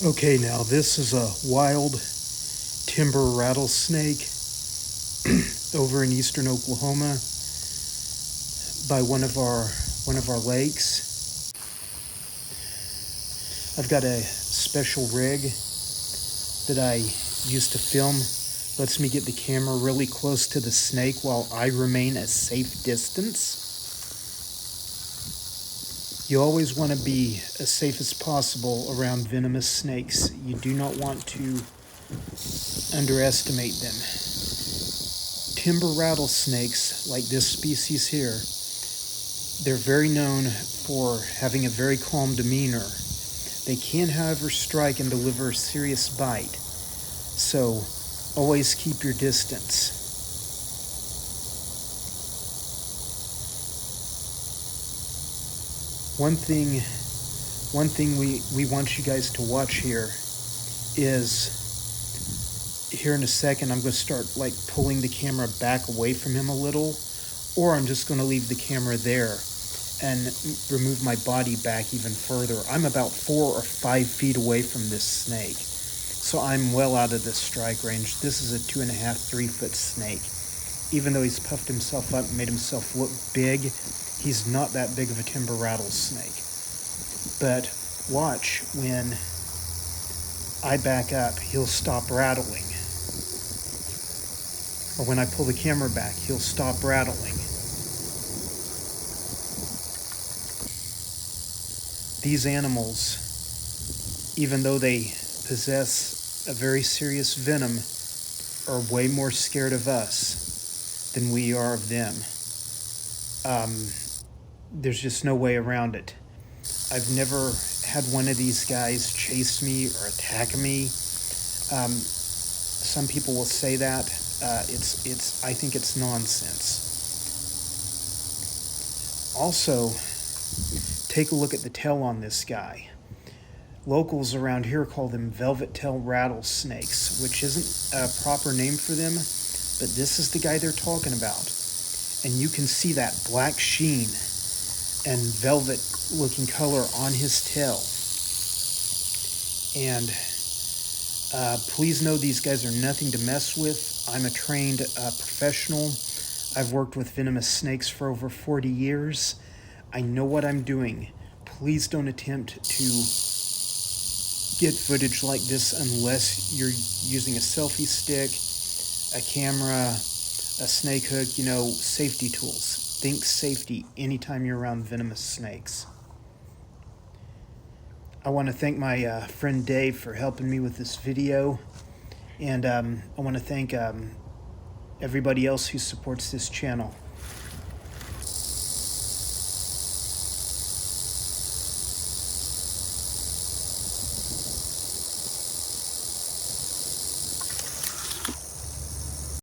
Okay, now this is a wild timber rattlesnake over in eastern Oklahoma by one of our lakes. I've got a special rig that I use to film. Lets me get the camera really close to the snake while I remain a safe distance. You always want to be as safe as possible around venomous snakes. You do not want to underestimate them. Timber rattlesnakes, like this species here, they're very known for having a very calm demeanor. They can, however, strike and deliver a serious bite. So, always keep your distance. One thing we want you guys to watch here is, here in a second, I'm going to start pulling the camera back away from him a little, or I'm just going to leave the camera there and remove my body back even further. I'm about 4 or 5 feet away from this snake, so I'm well out of the strike range. This is a 2.5, 3 foot snake. Even though he's puffed himself up and made himself look big, he's not that big of a timber rattlesnake. But watch, when I back up, he'll stop rattling. Or when I pull the camera back, he'll stop rattling. These animals, even though they possess a very serious venom, are way more scared of us than we are of them. There's just no way around it. I've never had one of these guys chase me or attack me. Some people will say that. I think it's nonsense. Also, take a look at the tail on this guy. Locals around here call them velvet-tail rattlesnakes, which isn't a proper name for them, but this is the guy they're talking about. And you can see that black sheen and velvet-looking color on his tail. And please know these guys are nothing to mess with. I'm a trained professional. I've worked with venomous snakes for over 40 years. I know what I'm doing. Please don't attempt to get footage like this unless you're using a selfie stick, a camera, a snake hook, safety tools. Think safety anytime you're around venomous snakes. I want to thank my friend Dave for helping me with this video, and I want to thank everybody else who supports this channel.